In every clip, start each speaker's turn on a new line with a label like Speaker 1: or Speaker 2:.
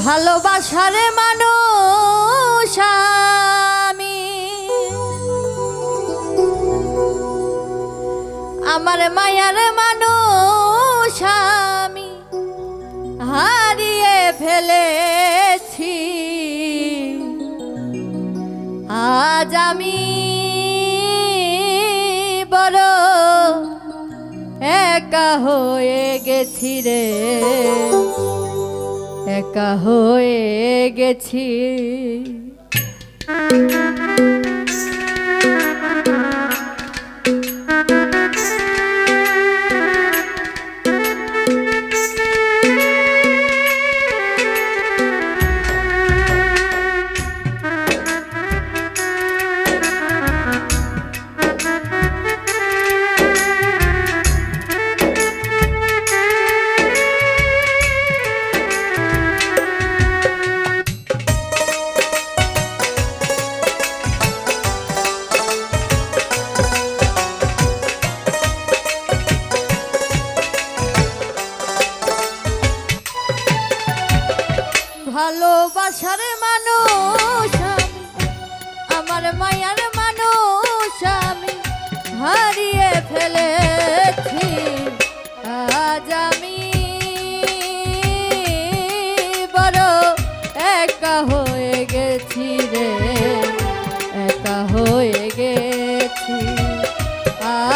Speaker 1: ভালোবাসার মানুষ আমি, আমার মায়ার মানুষ আমি হারিয়ে ফেলেছি। আজ আমি বড় একা হয়ে গেছি রে, একা হয়ে গেছি। ভালোবাসার মানুষ আমি, আমার মায়ার মানুষ আমি হারিয়ে ফেলেছি। আজ আমি বড় একা হয়ে গেছি রে, একা হয়ে গেছি।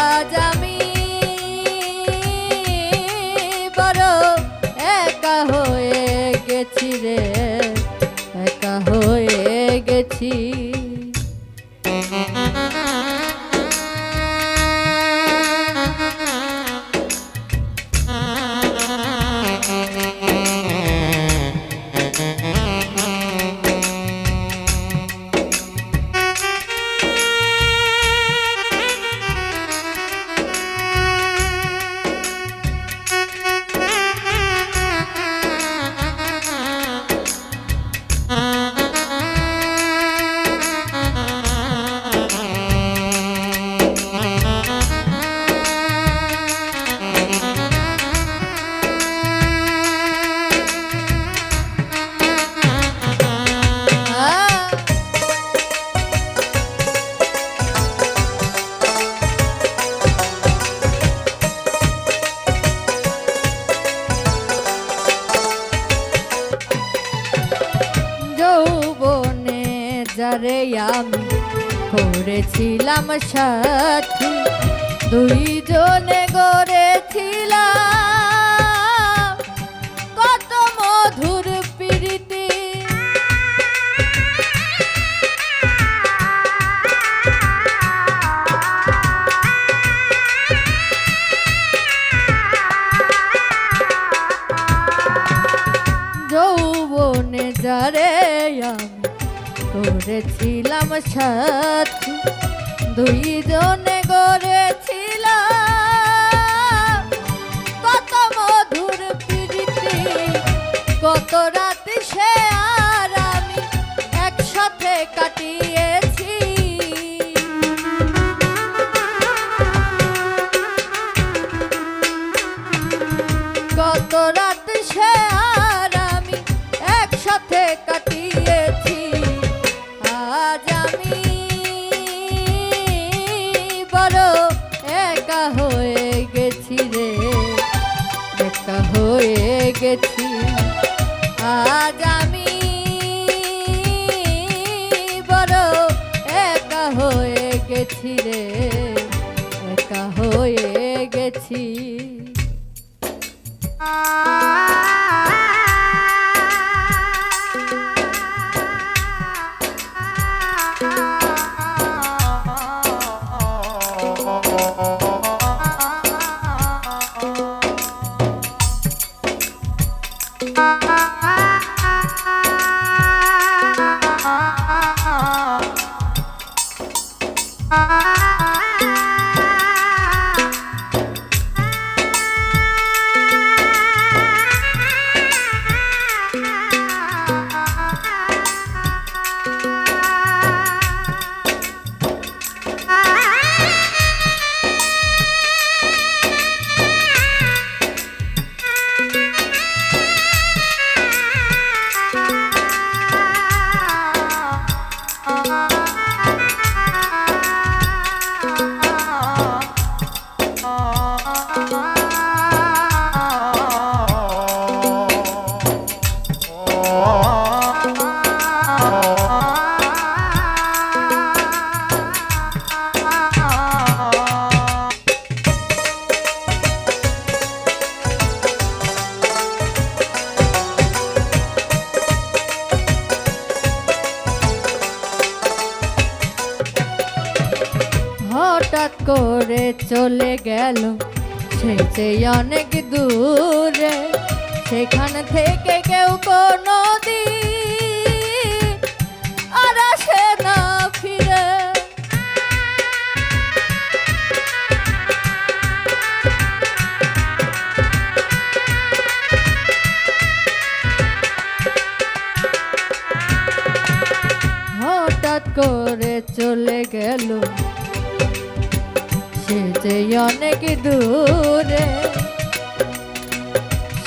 Speaker 1: আজ আমি বড় একা হয়ে গেছি রে, একা হয়ে গেছি। যারে আমি করেছিলাম সাথী, দুইজনে গড়েছিলাম কত মধুর প্রীতি। যৌবনে যারে আমি করেছিলাম সাথী, দুইজনে গড়েছিলাম কত মধুর প্রীতি। কত রাত সে আর আমি একসাথে কাটিয়েছি। কত রাত সে আর আমি একসাথে কাটিয়েছি। আজ আমি বড় একা হয়ে গেছি রে, একা হয়ে গেছি। আজ আমি বড় একা হয়ে গেছি রে, একা হয়ে গেছি। হঠাৎ করে চলে গেল সে যে অনেক দূরে, সেখান থেকে কেউ কোনো দিন আর আসে না ফিরে। হঠাৎ করে চলে গেল সে যে অনেক দূরে,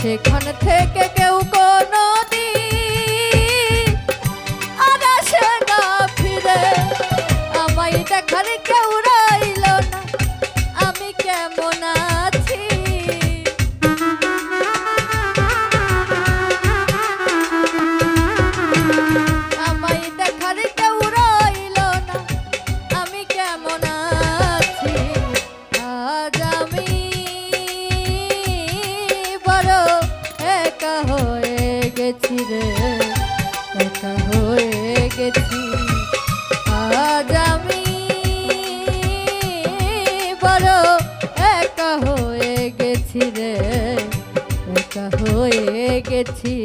Speaker 1: সেখান থেকে কেউ কোনো দিন আর আসে না ফিরে। আমায় দেখার কেউ রইল না, আমি কেমন আছি। আমায় দেখার কেউ রইল না, আমি কেমন আছি। আজ আমি বড় একা হয়ে গেছি রে, একা হয়ে গেছি। আজ আমি বড় একা হয়ে গেছি রে, একা হয়ে গেছি।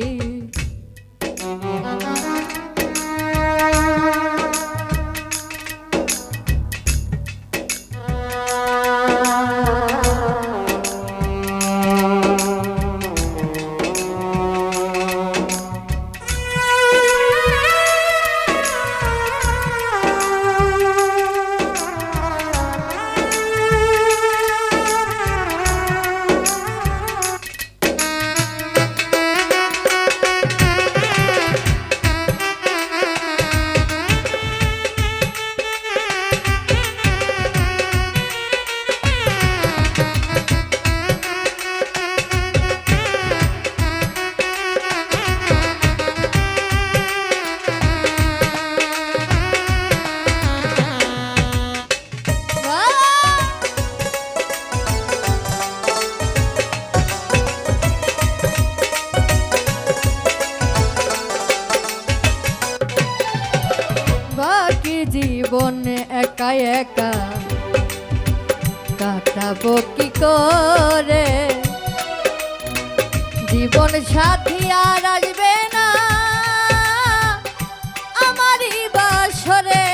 Speaker 1: বাকি জীবন একা একা কাটাবো কি করে, জীবন সাথী আর আসবে না আমারই বাসরে।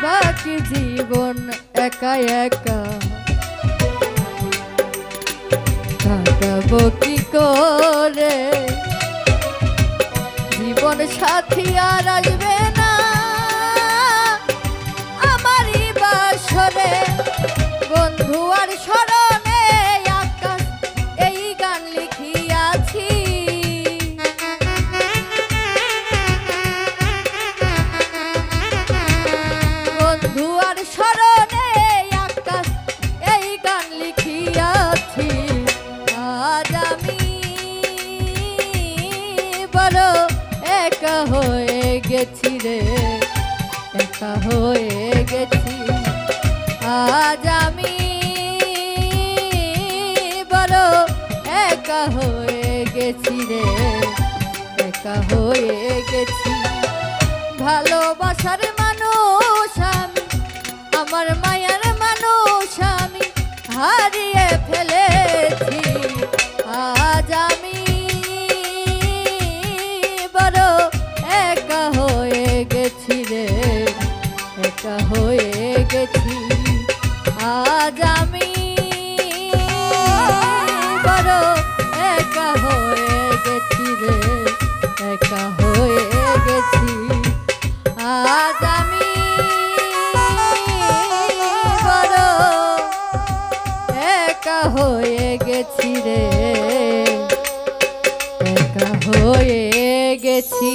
Speaker 1: বাকি জীবন একা একা কাটাবো কি করে, জীবন সাথী আর আসবে না আমারই বাসরে। বন্ধু আর স্মরণে আকাশ এই গান লিখিয়াছি, বন্ধু আর স্মরণে আকাশ এই গান লিখিয়াছি। আজ আমি বড় একা হয়ে গেছি রে, একা হয়ে গেছি। আজ আমি বড় একা হয়ে গেছি রে, একা হয়ে গেছি। ভালোবাসার মানুষ আমি, আমার মায়ার মানুষ আমি হারিয়ে ফেলেছি। আজ আমি বড় একা হয়ে গেছি রে, একা হয়ে গেছি। আজ আমি বড় একা হয়ে গেছি রে, একা হয়ে গেছি। আজ আমি বড় একা হয়ে গেছি রে, একা হয়ে গেছি।